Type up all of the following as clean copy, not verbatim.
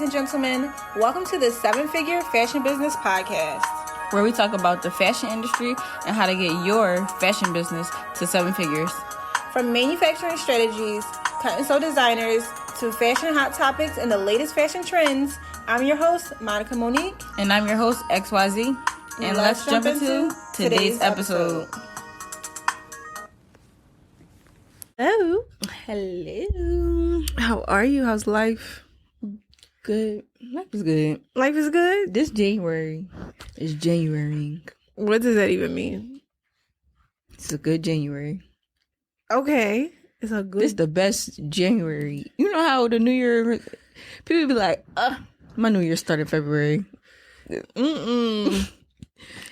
and gentlemen. Welcome to the 7-Figure Fashion Business Podcast, where we talk about the fashion industry and how to get your fashion business to 7 figures. From manufacturing strategies, cut and sew designers, to fashion hot topics and the latest fashion trends, I'm your host, Monica Monique. And I'm your host, XYZ. And let's jump into today's episode. Hello. Hello. How are you? How's life? Good. Life is good. Life is good? This January is January. What does that even mean? It's a good January. Okay. It's a good... This is the best January. You know how the New Year... People be like, my New Year started February. Mm-mm.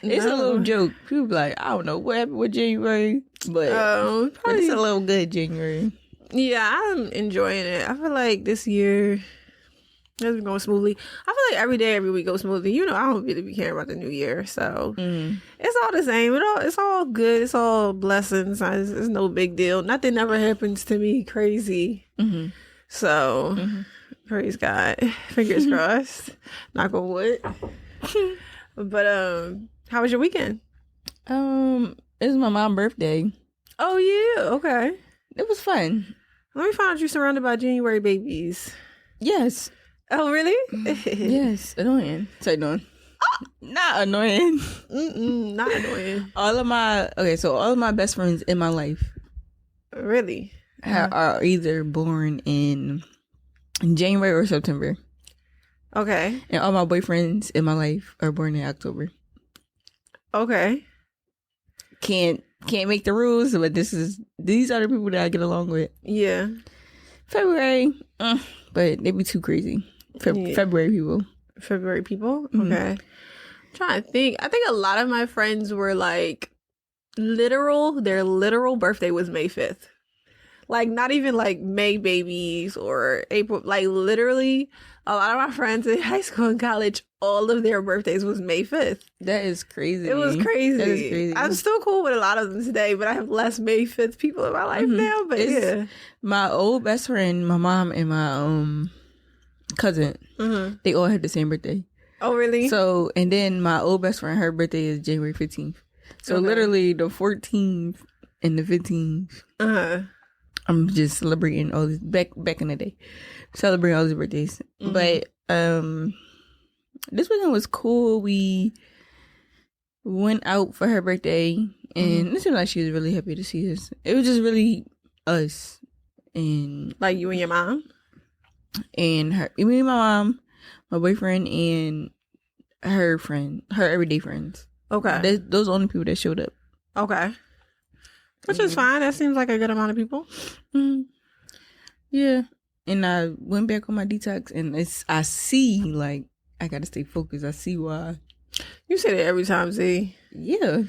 It's a little joke. People be like, I don't know what happened with January, but it's a little good January. Yeah, I'm enjoying it. I feel like this year has been going smoothly. I feel like every day, every week goes smoothly. You know, I don't really be caring about the new year, so it's all the same. It's all good. It's all blessings. It's no big deal. Nothing ever happens to me crazy. Mm-hmm. So, praise God. Fingers crossed. Knock on wood. But how was your weekend? It was my mom's birthday. Oh yeah, okay. It was fun. Let me find out you're surrounded by January babies. Yes. Oh really? Yes. Annoying. Say annoying. Not annoying. Not annoying. All of my best friends in my life really are either born in January or September. Okay. And all my boyfriends in my life are born in October. Okay. Can't make the rules, but these are the people that I get along with. Yeah. February, but they be too crazy. February people. February people? Okay. I'm trying to think. I think a lot of my friends were like their literal birthday was May 5th. Like not even like May babies or April, like literally a lot of my friends in high school and college, all of their birthdays was May 5th. That is crazy. It was crazy. That is crazy. I'm still cool with a lot of them today, but I have less May 5th people in my life now. But yeah. My old best friend, my mom, and my cousin, they all have the same birthday. Oh, really? So, and then my old best friend, her birthday is January 15th. So literally the 14th and the 15th. I'm just celebrating all this back in the day, celebrating all these birthdays. But this weekend was cool. We went out for her birthday, and it seemed like she was really happy to see us. It was just really us, and like you and your mom, and her, me and my mom, my boyfriend, and her everyday friends. Okay, those are the only people that showed up. Okay. Which is fine. That seems like a good amount of people. Yeah. And I went back on my detox, and I see, like, I gotta stay focused. I see why. You say that every time, Z. Yeah.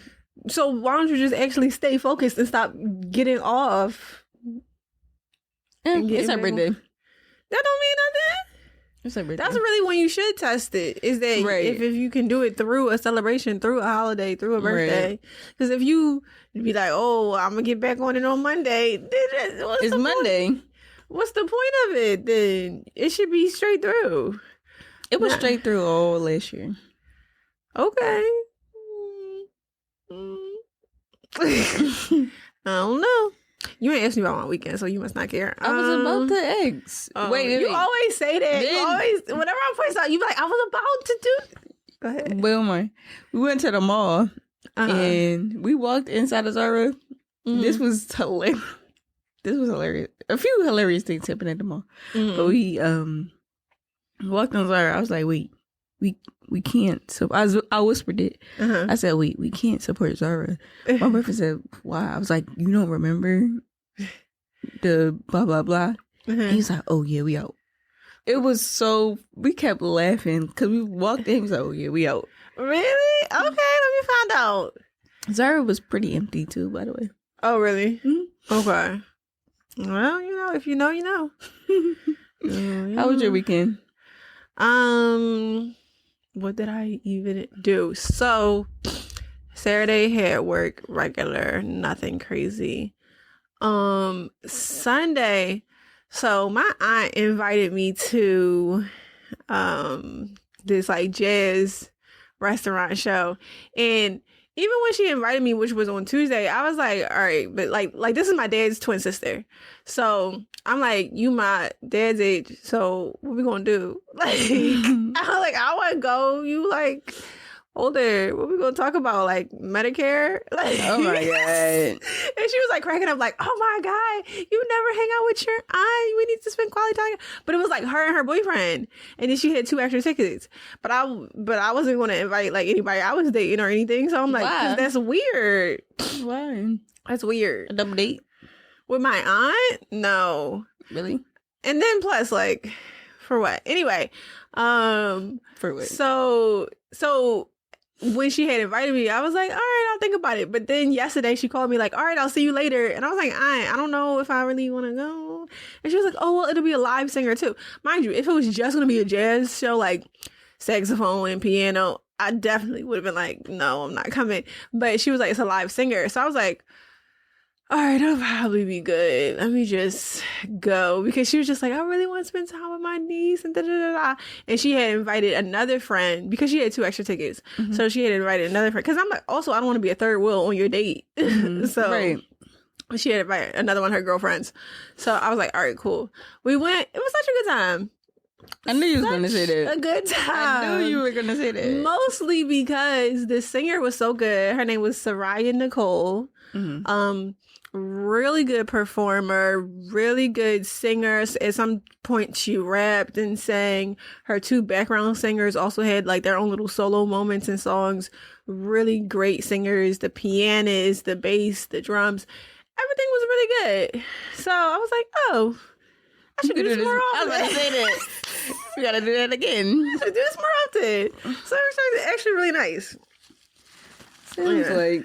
So why don't you just actually stay focused and stop getting off? It's her birthday. That don't mean nothing. It's her birthday. That's really when you should test it. Is that if you can do it through a celebration, through a holiday, through a birthday. Because if you be like, oh, I'm going to get back on it on Monday. It's Monday. Point? What's the point of it then? It should be straight through. It was straight through all last year. Okay. I don't know. You ain't asked me about my weekend, so you must not care. I was about to ask. Wait. You always say that. You always, whenever I point out, you be like, I was about to do. Go ahead. Wilmer, we went to the mall and we walked inside of Zara. This was hilarious. A few hilarious things happened at the mall. But we walked in Zara. I was like, wait, we can't. So I whispered it. I said, wait, we can't support Zara. My boyfriend said, why? I was like, you don't remember the blah, blah, blah? And he's like, oh, yeah, we out. It was so, we kept laughing because we walked in. He was like, oh, yeah, we out. Really? Okay, let me find out. Zara was pretty empty, too, by the way. Oh, really? Okay. Well, you know, if you know, you know. How was your weekend? What did I even do? So Saturday had work regular, nothing crazy. Sunday, so my aunt invited me to this like jazz restaurant show, and even when she invited me, which was on Tuesday, I was like, all right, but like this is my dad's twin sister. So I'm like, you my dad's age. So what we gonna do? Like, I'm like, I want to go. You like older. What we gonna talk about? Like Medicare? Like, oh my God. And she was like cracking up, like, oh my God, you never hang out with your aunt. We need to spend quality time. But it was like her and her boyfriend. And then she had 2 extra tickets. But I wasn't gonna invite like anybody I was dating or anything. So I'm like, why? That's weird. Why? That's weird. A double date? With my aunt? No. Really? And then plus, like, for what? Anyway. For what? So when she had invited me, I was like, all right, I'll think about it. But then yesterday she called me like, all right, I'll see you later. And I was like, I don't know if I really want to go. And she was like, oh, well, it'll be a live singer too. Mind you, if it was just going to be a jazz show, like saxophone and piano, I definitely would have been like, no, I'm not coming. But she was like, it's a live singer. So I was like, all right, it'll probably be good. Let me just go. Because she was just like, I really want to spend time with my niece and da-da-da-da. And she had invited another friend because she had 2 extra tickets. Mm-hmm. So she had invited another friend. Because I'm like, also, I don't want to be a third wheel on your date. Mm-hmm. So right. She had invited another one of her girlfriends. So I was like, all right, cool. We went. It was such a good time. I knew you were going to say that. A good time. I knew you were going to say that. Mostly because the singer was so good. Her name was Soraya Nicole. Mm-hmm. Really good performer, really good singer. At some point she rapped and sang. Her 2 background singers also had like their own little solo moments and songs. Really great singers. The pianist, the bass, the drums, everything was really good. So I was like, oh, I should do this more often. I was about to say that. We gotta do that again. I should do this more often. So it was actually really nice. Sounds like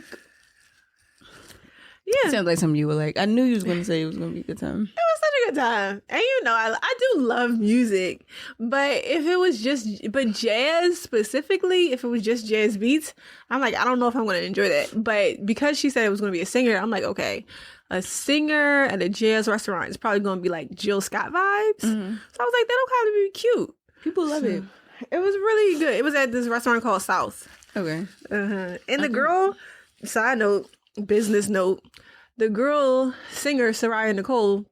sounds like something you were like. I knew you was going to say it was going to be a good time. It was such a good time. And you know, I do love music. But if it was but jazz specifically, if it was just jazz beats, I'm like, I don't know if I'm going to enjoy that. But because she said it was going to be a singer, I'm like, okay, a singer at a jazz restaurant is probably going to be like Jill Scott vibes. Mm-hmm. So I was like, that'll probably be cute. People love it. It was really good. It was at this restaurant called South. Okay. Uh-huh. And the girl, side note, business note, the girl singer Soraya Nicole,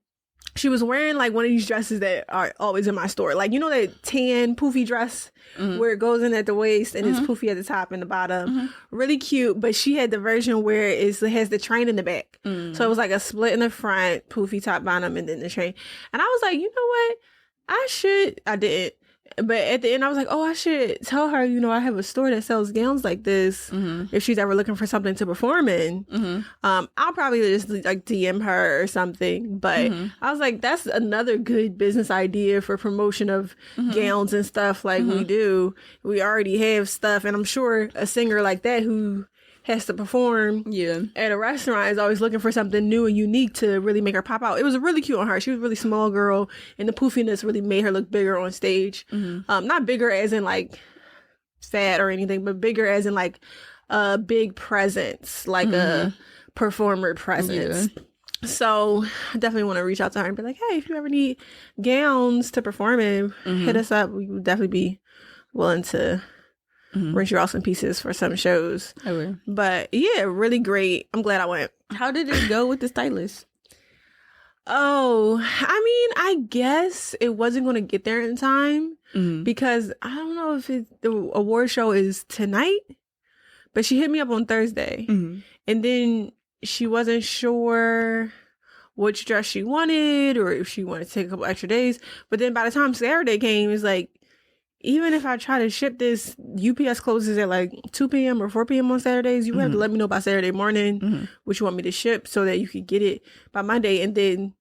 she was wearing like one of these dresses that are always in my store, like, you know, that tan poofy dress where it goes in at the waist and it's poofy at the top and the bottom. Really cute. But she had the version where it has the train in the back, so it was like a split in the front, poofy top, bottom, and then the train. And I was like, you know what, I didn't. But at the end, I was like, oh, I should tell her, you know, I have a store that sells gowns like this. If she's ever looking for something to perform in, I'll probably just like DM her or something. But I was like, that's another good business idea for promotion of gowns and stuff like we do. We already have stuff. And I'm sure a singer like that who has to perform at a restaurant is always looking for something new and unique to really make her pop out. It was really cute on her. She was a really small girl, and the poofiness really made her look bigger on stage. Not bigger as in like fat or anything, but bigger as in like a big presence, like a performer presence. So I definitely want to reach out to her and be like, hey, if you ever need gowns to perform in, hit us up. We would definitely be willing to rent you out some pieces for some shows. Okay. But yeah, really great. I'm glad I went. How did it go with the stylist? Oh, I mean, I guess it wasn't going to get there in time because I don't know if the award show is tonight, but she hit me up on Thursday and then she wasn't sure which dress she wanted or if she wanted to take a couple extra days. But then by the time Saturday came, it's like, even if I try to ship this, UPS closes at like 2 p.m. or 4 p.m. on Saturdays. You have to let me know by Saturday morning which you want me to ship so that you can get it by Monday. And then,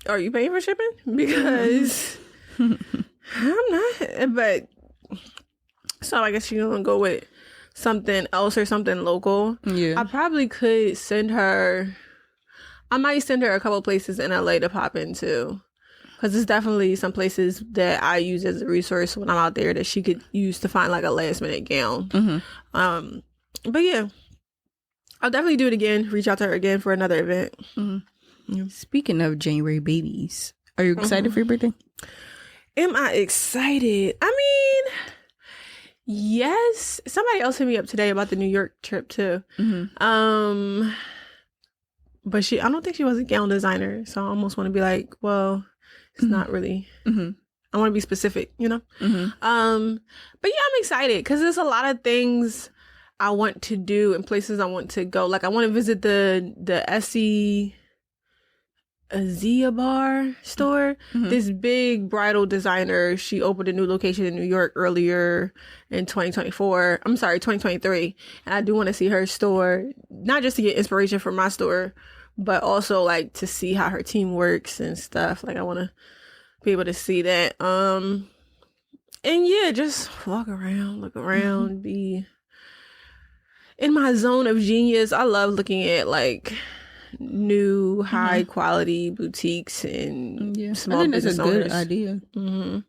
are you paying for shipping? Because I'm not. But, so I guess you're going to go with something else or something local. Yeah. I probably could send her, I might send her a couple places in LA to pop into. Because it's definitely some places that I use as a resource when I'm out there that she could use to find like a last minute gown. But yeah, I'll definitely do it again. Reach out to her again for another event. Speaking of January babies, are you excited for your birthday? Am I excited? I mean, yes. Somebody else hit me up today about the New York trip too. But I don't think she was a gown designer, so I almost want to be like, well, it's not really. I want to be specific, you know. But yeah, I'm excited because there's a lot of things I want to do and places I want to go. Like I want to visit the SE Azia bar store. This big bridal designer, she opened a new location in New York earlier in 2023, and I do want to see her store, not just to get inspiration for my store, but also like to see how her team works and stuff. Like I want to be able to see that, and yeah, just walk around, look around, be in my zone of genius. I love looking at like new high quality boutiques and small business owners. That's a good idea to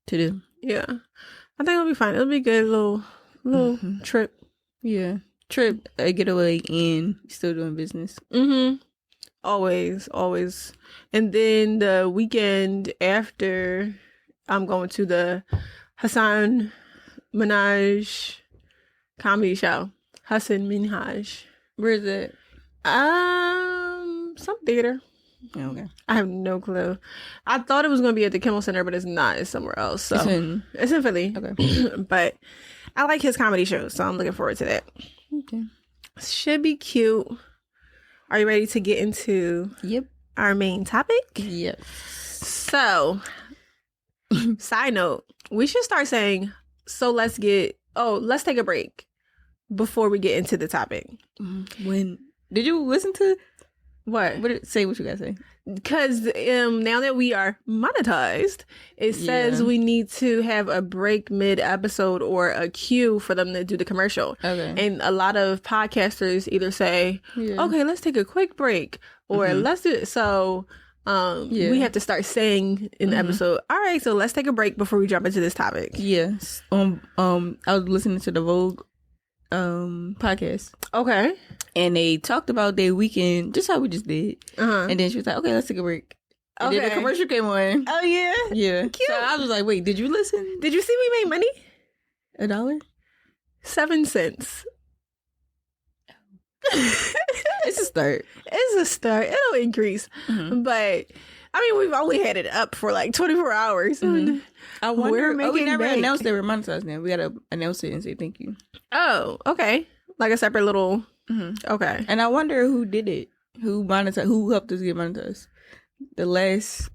do. Yeah, I think it'll be fine. It'll be a good little trip. Yeah, trip, a getaway, and still doing business. Always. And then the weekend after, I'm going to the Hassan Minhaj comedy show. Hassan Minhaj. Where is it? Some theater. Okay. I have no clue. I thought it was going to be at the Kimmel Center, but it's not. It's somewhere else. So it's in Philly. Okay. But I like his comedy shows, so I'm looking forward to that. Okay. Should be cute. Are you ready to get into our main topic? Yep. So, side note, we should start saying, so let's take a break before we get into the topic. When did you listen to what? Say what you guys say. Because now that we are monetized, it says we need to have a break mid-episode or a cue for them to do the commercial. Okay. And a lot of podcasters either say, okay, let's take a quick break, or let's do it. So we have to start saying in the episode, all right, so let's take a break before we jump into this topic. Yes. I was listening to the Vogue podcast. Okay. And they talked about their weekend, just how we just did. And then she was like, okay, let's take a break. And then the commercial came on. Oh, yeah? Yeah. Cute. So I was like, wait, did you listen? Did you see we made money? $1? 7 cents. It's a start. It'll increase. But, I mean, we've only had it up for like 24 hours. I wonder, we never announced they were monetized now. We got to announce it and say thank you. Oh, okay. Like a separate little... Okay. And I wonder who did it. Who monetized? Who helped us get monetized? I think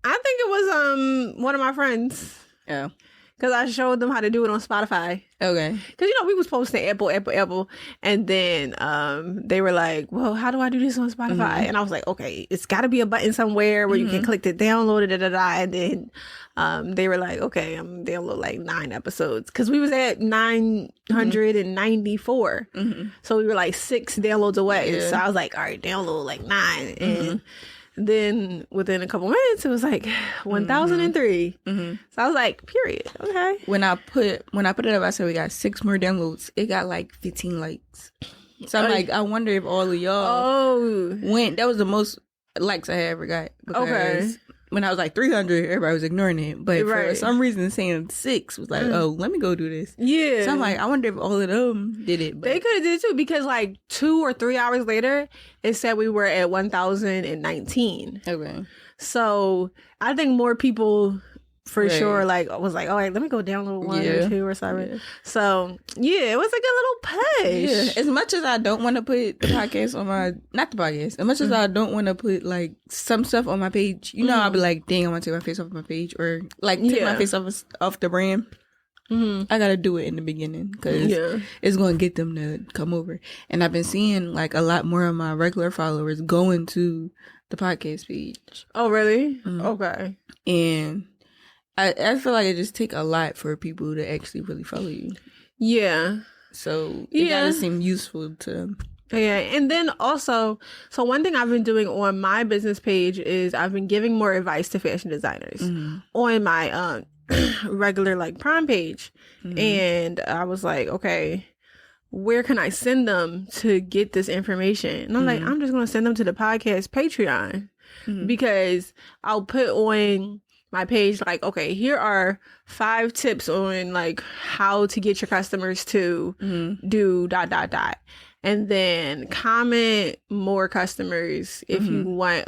it was one of my friends. Yeah. Because I showed them how to do it on Spotify. Okay. Because, we was posting Apple. And then they were like, well, how do I do this on Spotify? And I was like, okay, it's got to be a button somewhere where you can click to download it, And then they were like, okay, I'm download like 9 episodes. Because we was at 994. So we were like 6 downloads away. Yeah. So I was like, all right, download like 9. And then within a couple minutes, it was like 1,003. So I was like, period. Okay. When I put it up, I said we got 6 more downloads. It got like 15 likes. So I'm like, I wonder if all of y'all went. That was the most likes I had ever got. Because when I was like 300, everybody was ignoring it. But for some reason, saying 6 was like, oh, let me go do this. Yeah. So I'm like, I wonder if all of them did it. But they could have did it too, because like 2 or 3 hours later, it said we were at 1,019. Okay. So I think more people for sure was like, all right, let me go download 1 or 2 or something. Yeah. So yeah, it was a good little push. Yeah. As much as I don't want to put the podcast on my, not the podcast, as much as I don't want to put like some stuff on my page, I'll be like, dang, I want to take my face off my page, or like take my face off the brand. I gotta do it in the beginning because it's gonna get them to come over. And I've been seeing like a lot more of my regular followers going to the podcast page. Oh really? Okay. And I feel like it just take a lot for people to actually really follow you. Yeah. So it gotta seem useful to them. Yeah. And then also, so one thing I've been doing on my business page is I've been giving more advice to fashion designers on my regular like Prime page. And I was like, okay, where can I send them to get this information? And I'm like, I'm just going to send them to the podcast Patreon because I'll put on my page like, okay, here are 5 tips on like how to get your customers to do ... And then comment more customers if you want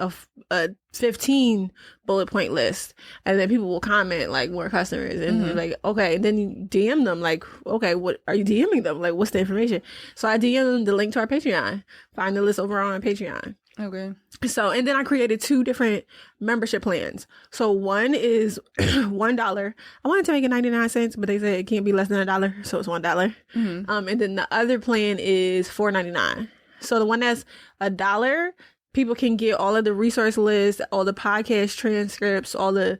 a 15 bullet point list. And then people will comment like more customers. And you're like, okay. And then you DM them like, okay, what are you DMing them? Like, what's the information? So I DM them the link to our Patreon. Find the list over on our Patreon. Okay. So, and then I created 2 different membership plans. So one is $1. I wanted to make it 99 cents, but they said it can't be less than $1. So it's $1. And then the other plan is $4.99. So the one that's $1, people can get all of the resource lists, all the podcast transcripts, all the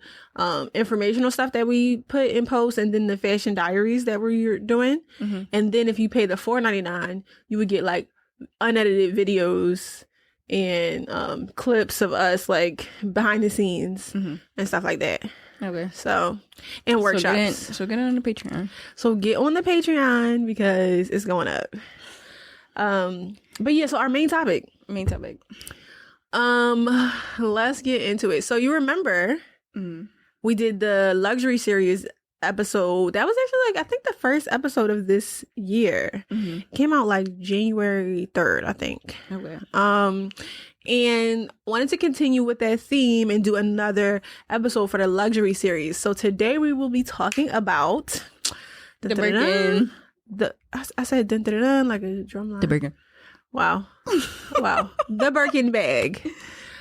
informational stuff that we put in post, and then the fashion diaries that we're doing. And then if you pay the $4.99, you would get like unedited videos and clips of us like behind the scenes and stuff like that. Okay. So, and workshops. So get on the Patreon. So get on the Patreon because it's going up. But yeah, so our main topic. Let's get into it. So you remember we did the luxury series episode. That was actually like I think the first episode of this year. Came out like January 3rd, I think. Okay. And wanted to continue with that theme and do another episode for the luxury series. So today we will be talking about the Birkin. I said dun, dun, dun, dun, like a drum line. The Birkin. Wow. The Birkin bag.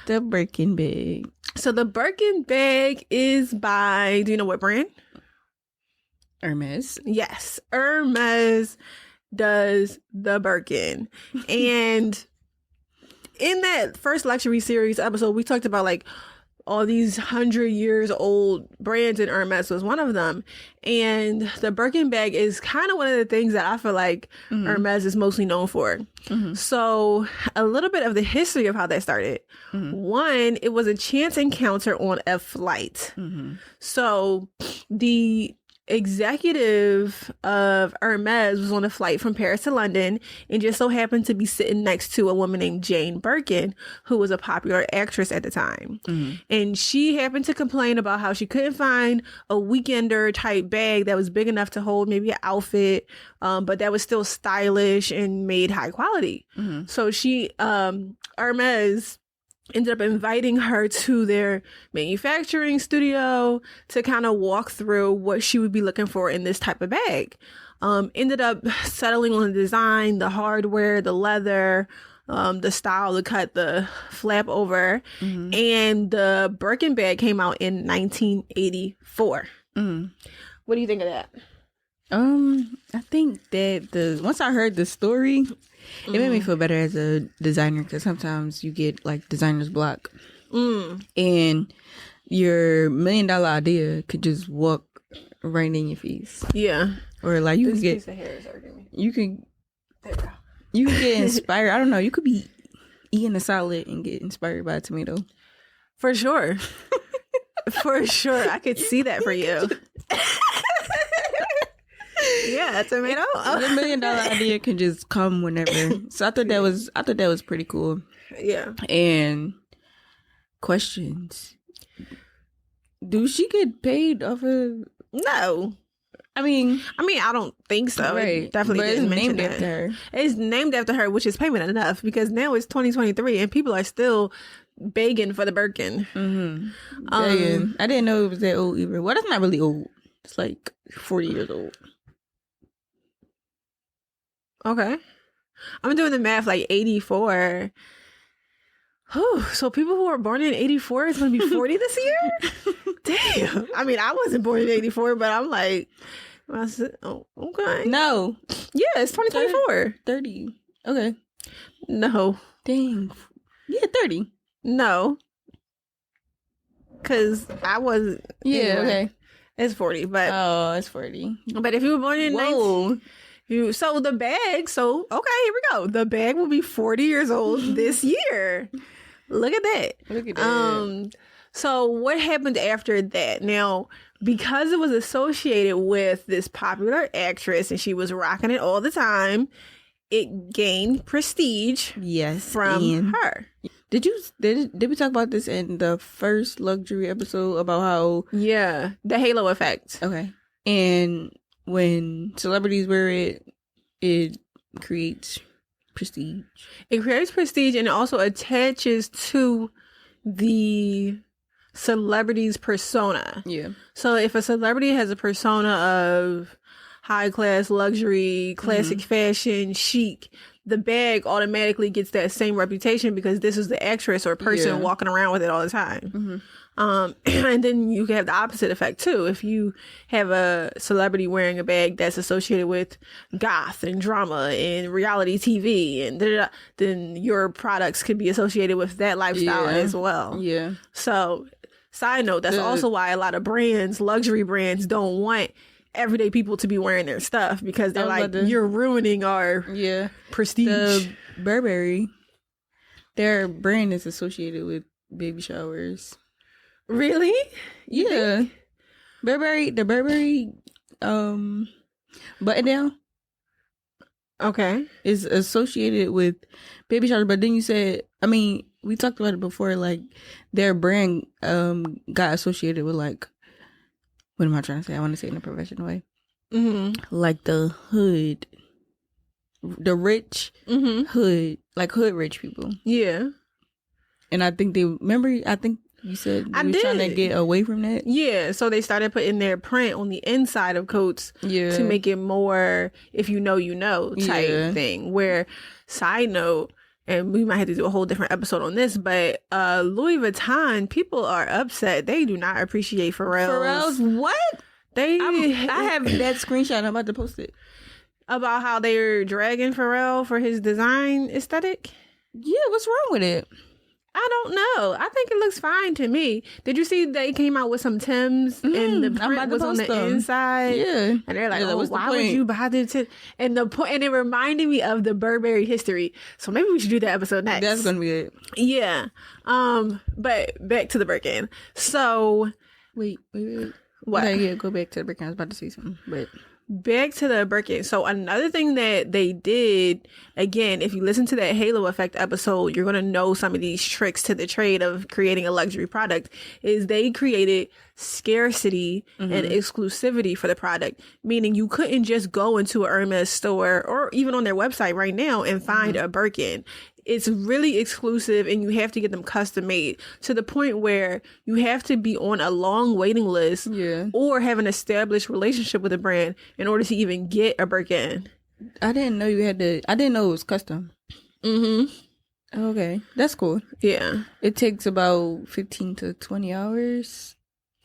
The Birkin bag. So the Birkin bag is by, do you know what brand? Hermes. Yes, Hermes does the Birkin. And in that first luxury series episode, we talked about like all these 100 years old brands, and Hermes was one of them. And the Birkin bag is kind of one of the things that I feel like Hermes is mostly known for. So a little bit of the history of how that started. One, it was a chance encounter on a flight. So the executive of Hermes was on a flight from Paris to London and just so happened to be sitting next to a woman named Jane Birkin, who was a popular actress at the time. And she happened to complain about how she couldn't find a weekender type bag that was big enough to hold maybe an outfit, but that was still stylish and made high quality. So she, Hermes ended up inviting her to their manufacturing studio to kind of walk through what she would be looking for in this type of bag. Ended up settling on the design, the hardware, the leather, the style, the cut, the flap over. And the Birkin bag came out in 1984. What do you think of that? I think that once I heard the story, it made me feel better as a designer, because sometimes you get like designer's block, and your $1 million idea could just walk right in your face. Yeah, or like you this could get piece of hair is hurting me. You can get inspired. I don't know. You could be eating a salad and get inspired by a tomato. For sure, for sure, I could see that for you. Yeah, tomato. The $1 million idea can just come whenever. So I thought that was pretty cool. Yeah. And questions. Do she get paid off of? No. I mean, I don't think so. Right. It definitely but didn't it's mention named that. after her. It's named after her, which is payment enough because now it's 2023 and people are still begging for the Birkin. I didn't know it was that old either. Well, that's not really old. It's like 40 years old. Okay. I'm doing the math, like 84. Whew, so people who were born in 84 is going to be 40 this year? Damn. I mean, I wasn't born in 84, but I'm like, oh, okay. No. Yeah, it's 2024. 30. Okay. No. Dang. Yeah, 30. No. Because I wasn't. Yeah, anyway, okay. It's 40, but. Oh, it's 40. But if you were born in 19... So the bag, okay, here we go. The bag will be 40 years old this year. Look at that. So what happened after that? Now, because it was associated with this popular actress and she was rocking it all the time, it gained prestige from her. Did we talk about this in the first luxury episode about how the halo effect? Okay. And when celebrities wear it, it creates prestige. It creates prestige, and it also attaches to the celebrity's persona. Yeah. So if a celebrity has a persona of high class, luxury, classic fashion, chic, the bag automatically gets that same reputation because this is the actress or person walking around with it all the time. And then you can have the opposite effect too. If you have a celebrity wearing a bag that's associated with goth and drama and reality TV, and then your products could be associated with that lifestyle as well. Yeah. So, side note, that's also why a lot of brands, luxury brands, don't want everyday people to be wearing their stuff because they're like, you're ruining our prestige. The Burberry, their brand is associated with baby showers. Really? Yeah. The Burberry button down. Okay. Is associated with baby showers, but then you said, I mean, we talked about it before, like their brand got associated with like, what am I trying to say? I want to say it in a professional way. Like the hood, the rich hood, like hood rich people. Yeah. And I think I think you said you were trying to get away from that. Yeah. So they started putting their print on the inside of coats to make it more, if you know type thing. Where, side note, and we might have to do a whole different episode on this, but Louis Vuitton, people are upset. They do not appreciate Pharrell's. Pharrell's what? I have that screenshot. I'm about to post it. About how they're dragging Pharrell for his design aesthetic? Yeah, what's wrong with it? I don't know. I think it looks fine to me. Did you see they came out with some Timbs and the print was on the inside? Yeah. And they're like, why would you buy the Timbs? And it reminded me of the Burberry history. So maybe we should do that episode next. That's going to be it. Yeah. But back to the Birkin. So. Wait. What? Go back to the Birkin. I was about to say something, but. Back to the Birkin. So another thing that they did, again, if you listen to that Halo Effect episode, you're going to know some of these tricks to the trade of creating a luxury product, is they created scarcity and exclusivity for the product. Meaning you couldn't just go into a Hermes store or even on their website right now and find a Birkin. It's really exclusive and you have to get them custom made to the point where you have to be on a long waiting list or have an established relationship with a brand in order to even get a Birkin. I didn't know I didn't know it was custom. Okay. That's cool. Yeah. It takes about 15 to 20 hours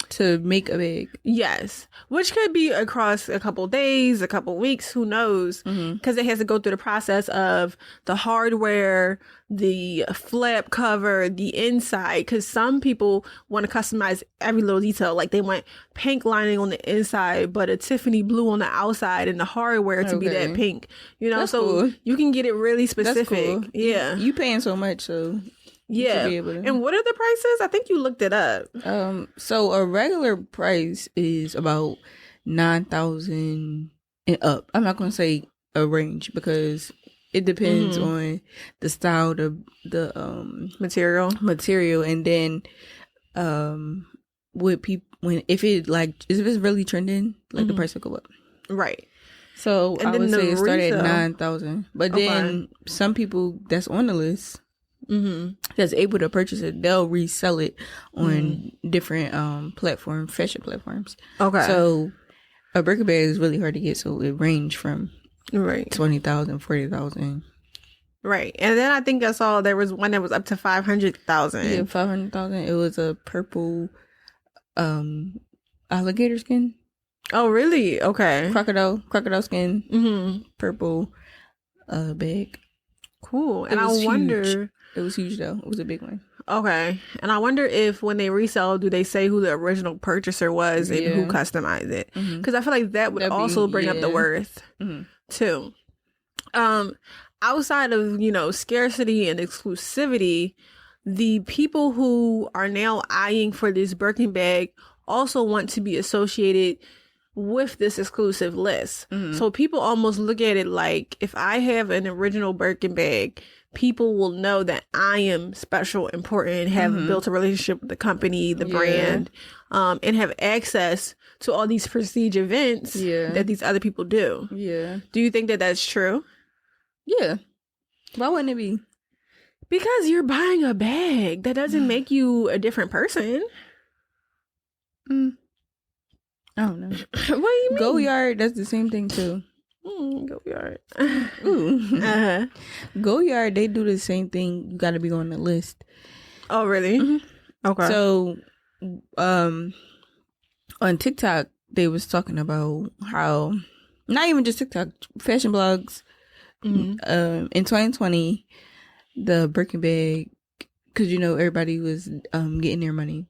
to make a bag. Yes. Which could be across a couple days, a couple weeks, who knows? Because it has to go through the process of the hardware, the flap cover, the inside. Because some people want to customize every little detail. Like they want pink lining on the inside, but a Tiffany blue on the outside and the hardware to be that pink. You know, that's so cool. You can get it really specific. That's cool. Yeah. You paying so much, so... Yeah. And what are the prices? I think you looked it up. So a regular price is about $9,000 and up. I'm not going to say a range because it depends on the style, the material, and then if it's really trending, like the price will go up. Right. So and I would say it started at $9,000, but then some people that's on the list. That's able to purchase it, they'll resell it on different fashion platforms. Okay. So a Birkin bag is really hard to get, so it range from $20,000, $40,000. Right. And then I think I saw there was one that was up to $500,000. Yeah, $500,000. It was a purple alligator skin. Oh, really? Okay. Crocodile skin. Purple bag. Cool. And I wonder... Huge. It was huge, though. It was a big one. Okay. And I wonder if when they resell, do they say who the original purchaser was and who customized it? Because I feel like that would also bring up the worth, too. Outside of, scarcity and exclusivity, the people who are now eyeing for this Birkin bag also want to be associated with this exclusive list. So people almost look at it like, if I have an original Birkin bag, people will know that I am special, important, have built a relationship with the company, the brand, and have access to all these prestige events that these other people do. Yeah. Do you think that that's true? Yeah. Why wouldn't it be? Because you're buying a bag. That doesn't make you a different person. I don't know. What do you mean? Goyard does the same thing too. Goyard. Ooh. Goyard, they do the same thing. You got to be on the list. Oh, really? Okay. So, on TikTok, they was talking about how, not even just TikTok, fashion blogs. In 2020, the Birkin bag, because everybody was getting their money.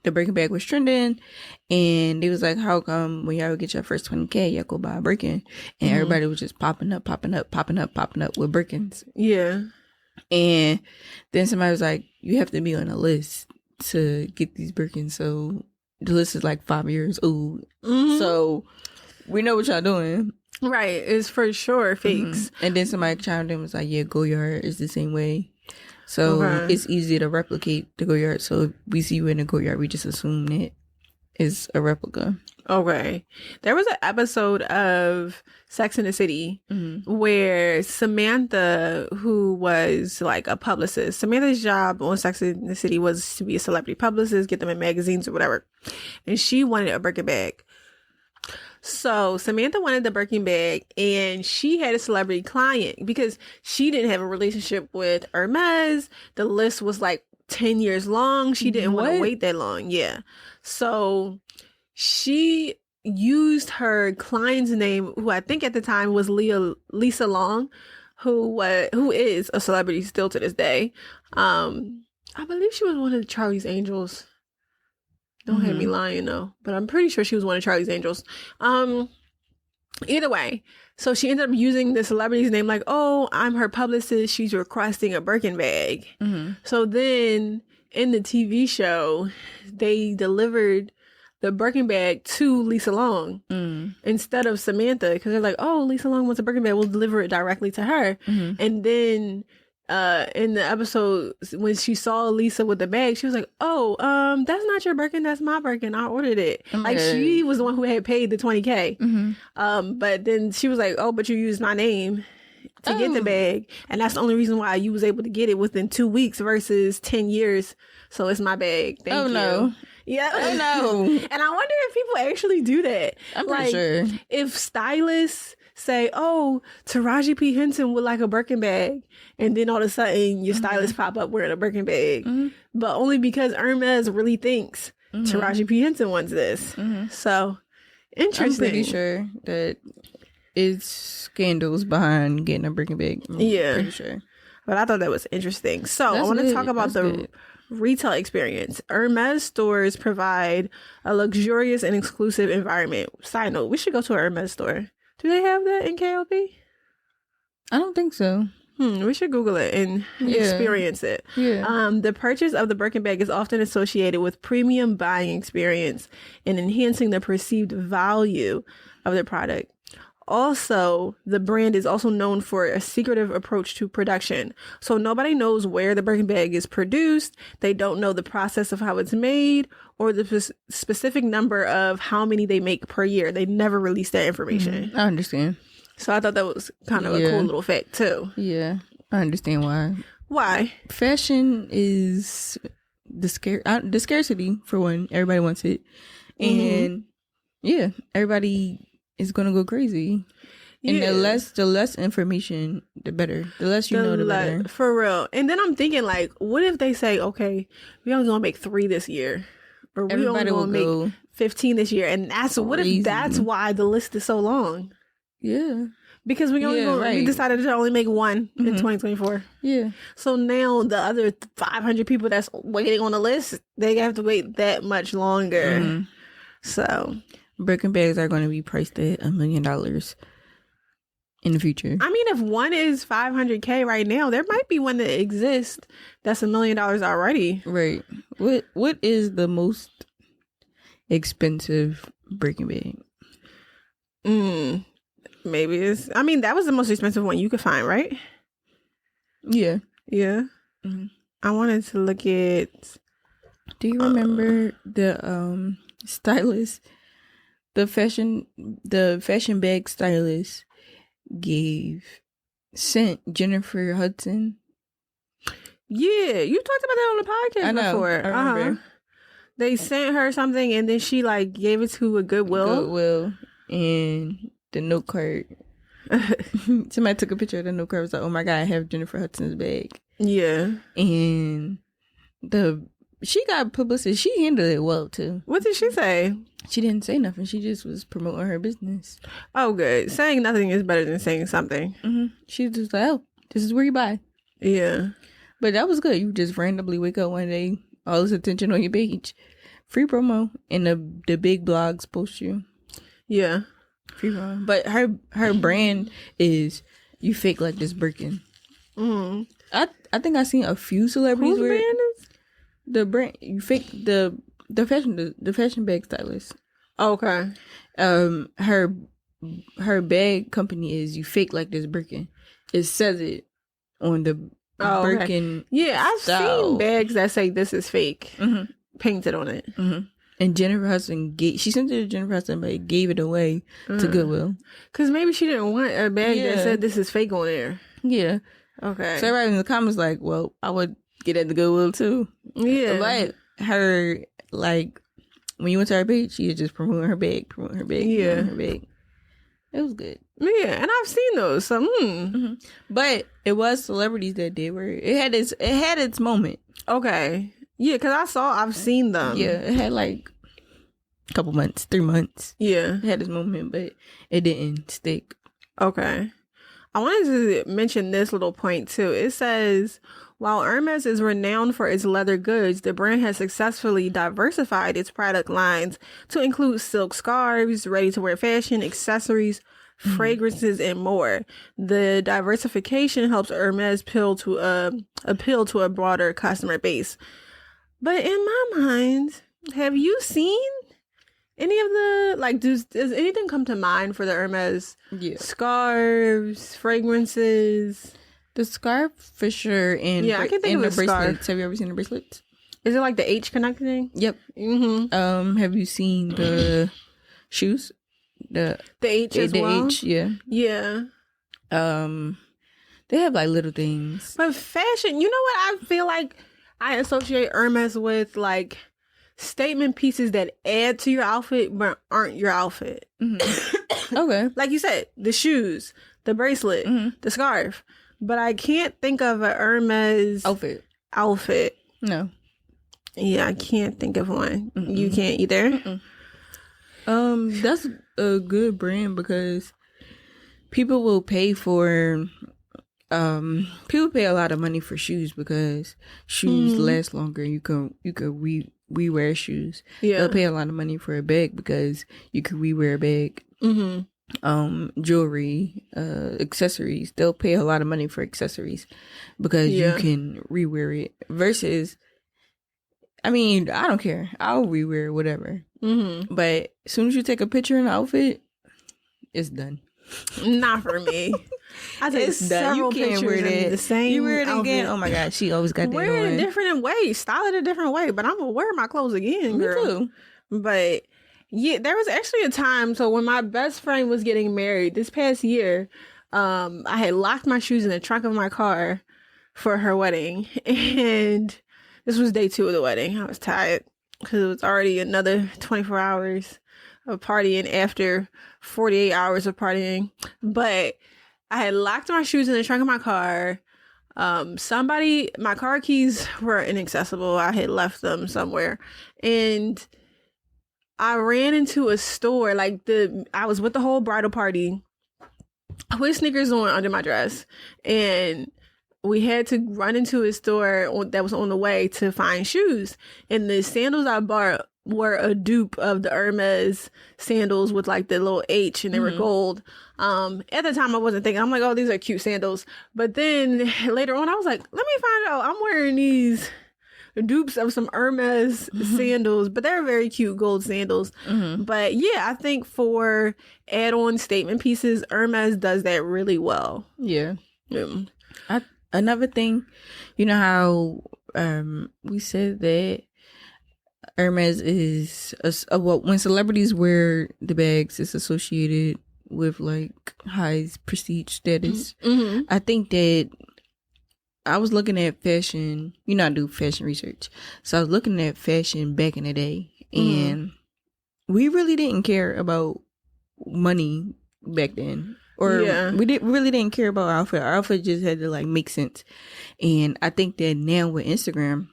The Birkin bag was trending, and they was like, how come when y'all get your first 20K, y'all go buy a Birkin? And everybody was just popping up with Birkins. Yeah. And then somebody was like, you have to be on a list to get these Birkins. So the list is like 5 years old. So we know what y'all doing. Right. It's for sure fakes. And then somebody chimed in and was like, yeah, Goyard is the same way. So it's easy to replicate the Goyard. So if we see you in a Goyard, we just assume it is a replica. Okay. There was an episode of Sex and the City where Samantha, who was like a publicist, Samantha's job on Sex and the City was to be a celebrity publicist, get them in magazines or whatever. And she wanted a Birkin bag. So Samantha wanted the Birkin bag, and she had a celebrity client because she didn't have a relationship with Hermes. The list was like 10 years long. She didn't want to wait that long. Yeah. So she used her client's name, who I think at the time was Lisa Long, who is a celebrity still to this day. I believe she was one of Charlie's Angels. Don't have me lying though, but I'm pretty sure she was one of Charlie's Angels. Either way, so she ended up using the celebrity's name, like, oh, I'm her publicist. She's requesting a Birkin bag. So then in the TV show, they delivered the Birkin bag to Lisa Long instead of Samantha, because they're like, oh, Lisa Long wants a Birkin bag, we'll deliver it directly to her. And then in the episode, when she saw Lisa with the bag, she was like, oh, that's not your Birkin, that's my Birkin, I ordered it. Like, she was the one who had paid the 20K. But then she was like, oh, but you used my name to get the bag, and that's the only reason why you was able to get it within 2 weeks versus 10 years. So it's my bag. Thank you. No. Yeah. Oh no. And I wonder if people actually do that. I'm pretty sure. If stylists say, oh, Taraji P. Henson would like a Birkin bag, and then all of a sudden your stylist pop up wearing a Birkin bag, but only because Hermes really thinks Taraji P. Henson wants this. So interesting. I'm pretty sure that it's scandals behind getting a Birkin bag. Pretty sure. But I thought that was interesting. So I want to talk about the retail experience. Hermes stores provide a luxurious and exclusive environment. Side note, we should go to a Hermes store. Do they have that in KLP? I don't think so. We should Google it and experience it. Yeah. The purchase of the Birkin bag is often associated with premium buying experience and enhancing the perceived value of the product. Also, the brand is also known for a secretive approach to production. So nobody knows where the Birkin bag is produced. They don't know the process of how it's made or the specific number of how many they make per year. They never release that information. I understand. So I thought that was kind of a cool little fact too. Yeah, I understand why. Why? Fashion is the scarcity, for one. Everybody wants it. And everybody is gonna go crazy. And the less information, the better. The less you know, the better. For real. And then I'm thinking, like, what if they say, okay, we only gonna make 3 this year, or we only gonna make 15 this year, and that's crazy. What if that's why the list is so long? Yeah. Because we decided to only make 1 in 2024. Yeah. So now the other 500 people that's waiting on the list, they have to wait that much longer. So Birkin bags are going to be priced at $1 million in the future. I mean, if one is $500K right now, there might be one that exists that's $1 million already. Right. What is the most expensive Birkin bag. Maybe it's. I mean, that was the most expensive one you could find, right? Yeah. Yeah. Mm-hmm. I wanted to look at. Do you remember the stylist, the fashion bag stylist sent Jennifer Hudson? Yeah, you talked about that on the podcast before. I remember. They sent her something and then she like gave it to a Goodwill. And the note card. Somebody took a picture of the note card. Was like, "Oh my God, I have Jennifer Hudson's bag." Yeah, and she got publicity. She handled it well too. What did she say? She didn't say nothing. She just was promoting her business. Oh, good. Saying nothing is better than saying something. Mm-hmm. She was just like, "Oh, this is where you buy." Yeah, but that was good. You just randomly wake up one day, all this attention on your page, free promo, and the big blogs post you. Yeah, free promo. But her brand is "You Fake Like This Birkin." Mm-hmm. I think I seen a few celebrities. Whose brand is the brand? You fake the fashion bag stylist. Okay. Her bag company is "You Fake Like This Birkin." It says it on the Birkin. Okay. Yeah, I've seen bags that say "This is fake" painted on it. Mm-hmm. And Jennifer Hudson she sent it to Jennifer Hudson, but gave it away to Goodwill. Because maybe she didn't want a bag that said "This is fake" on there. Yeah. Okay. So everybody in the comments like, well, I would get at the Goodwill too. Yeah. But her, like, when you went to her page, she was just promoting her bag. Yeah. Her bag. It was good. Yeah, and I've seen those. So, But it was celebrities that did wear it. It had its moment. Okay. Yeah, because I've seen them. Yeah, it had like a couple months, 3 months. Yeah. It had its moment, but it didn't stick. Okay. I wanted to mention this little point too. It says, while Hermes is renowned for its leather goods, the brand has successfully diversified its product lines to include silk scarves, ready-to-wear fashion, accessories, fragrances, and more. The diversification helps Hermes appeal to a broader customer base. But in my mind, have you seen any of the, like, does anything come to mind for the Hermes scarves, fragrances? The scarf for sure, and I can think of the bracelets. Scarf. Have you ever seen the bracelets? Is it like the H connecting? Yep. Mm-hmm. Have you seen the shoes? The H as well. H, yeah. Yeah. They have like little things. But fashion, you know what? I feel like I associate Hermes with like statement pieces that add to your outfit but aren't your outfit. Mm-hmm. Okay. Like you said, the shoes, the bracelet, the scarf. But I can't think of a Hermes outfit. No. Yeah, I can't think of one. Mm-mm. You can't either. Mm-mm. That's a good brand because people will pay for people pay a lot of money for shoes because shoes last longer. You can rewear shoes. Yeah. They'll pay a lot of money for a bag because you can rewear a bag. Mm-hmm. Jewelry, accessories. They'll pay a lot of money for accessories because you can rewear it. Versus, I mean, I don't care. I'll rewear whatever. Mm-hmm. But as soon as you take a picture in the outfit, it's done. Not for me. I take several pictures in the same You wear it outfit. again. Oh my God, she always got that. Wear it a different way, style it a different way. But I'm gonna wear my clothes again, girl. Me too. But yeah, there was actually a time. So when my best friend was getting married this past year, I had locked my shoes in the trunk of my car for her wedding, and this was day 2 of the wedding. I was tired because it was already another 24 hours of partying after 48 hours of partying. But I had locked my shoes in the trunk of my car. My car keys were inaccessible. I had left them somewhere. And I ran into a store, I was with the whole bridal party with sneakers on under my dress. And we had to run into a store that was on the way to find shoes. And the sandals I bought were a dupe of the Hermes sandals with like the little H, and they were gold. At the time I wasn't thinking, I'm like, oh, these are cute sandals. But then later on I was like, let me find out. I'm wearing these dupes of some Hermes sandals, but they're very cute gold sandals. But yeah, I think for add-on statement pieces, Hermes does that really well. Yeah. Another thing, you know how we said that Hermes is when celebrities wear the bags, it's associated with like high prestige status. I think that I was looking at fashion. You know, I do fashion research, so I was looking at fashion back in the day, and we really didn't care about money back then. Or we really didn't care about our outfit. Our outfit just had to like make sense. And I think that now with Instagram,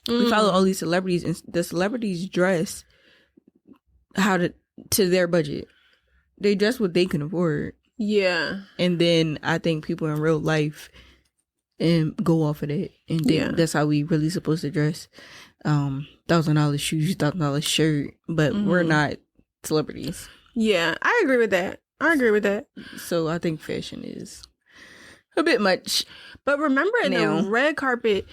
we follow all these celebrities, and the celebrities dress to their budget. They dress what they can afford. Yeah. And then I think people in real life go off of that, and think that's how we really supposed to dress. $1,000 shoes, $1,000 shirt, but we're not celebrities. Yeah, I agree with that. So I think fashion is a bit much. But remember in the red carpet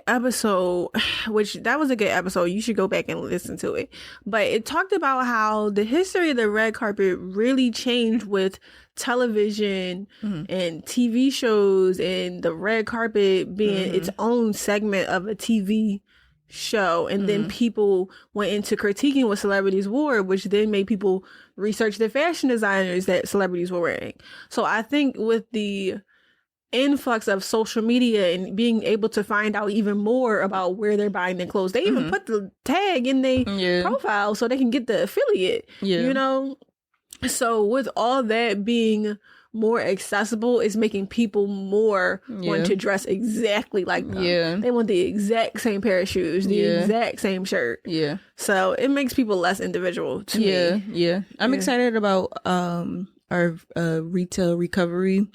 episode, which that was a good episode, you should go back and listen to it. But it talked about how the history of the red carpet really changed with television and TV shows, and the red carpet being its own segment of a TV show. And then people went into critiquing what celebrities wore, which then made people research the fashion designers that celebrities were wearing. So I think with the influx of social media and being able to find out even more about where they're buying their clothes, they even put the tag in their profile so they can get the affiliate, you know? So with all that being more accessible, is making people more want to dress exactly like them. They want the exact same pair of shoes, the exact same shirt. So it makes people less individual to me. I'm excited about our retail recovery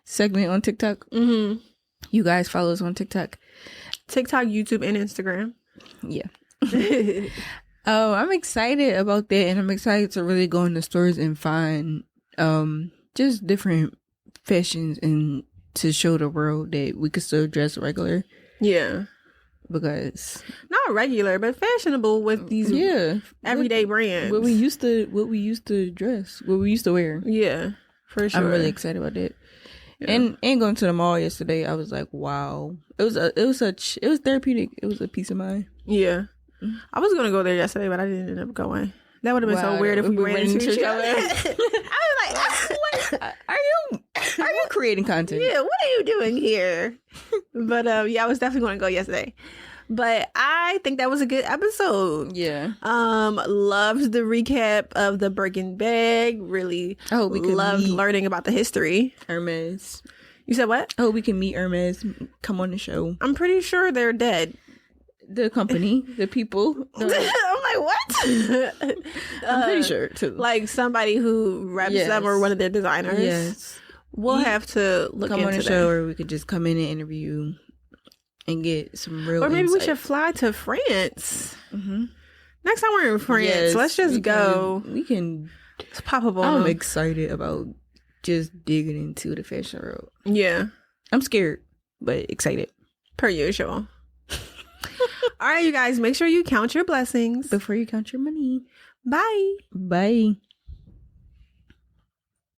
segment on TikTok. You guys follow us on TikTok, YouTube, and Instagram. I'm excited about that, and I'm excited to really go in the stores and find just different fashions, and to show the world that we could still dress regular. Because not regular, but fashionable with these everyday brands. What we used to dress, what we used to wear. For sure. I'm really excited about that. And going to the mall yesterday, I was like, wow. It was therapeutic. It was a peace of mind. I was gonna go there yesterday, but I didn't end up going. That would have been so weird if we ran into each other. I was like, what? Are you creating content? Yeah, what are you doing here? But I was definitely going to go yesterday. But I think that was a good episode. Loved the recap of the Birkin bag. Really loved learning about the history. Hermes. You said what? Oh, we can meet Hermes. Come on the show. I'm pretty sure they're dead. The company, the people. I'm like, what? I'm pretty sure too. Like somebody who reps them or one of their designers. We'll have to look into on the that. show, or we could just come in and interview and get some real. Or maybe insight. we should fly to France. Next time we're in France, let's just go. We can let's pop up on. I'm excited about just digging into the fashion world. I'm scared, but excited. Per usual. All right, you guys, make sure you count your blessings before you count your money. Bye. Bye.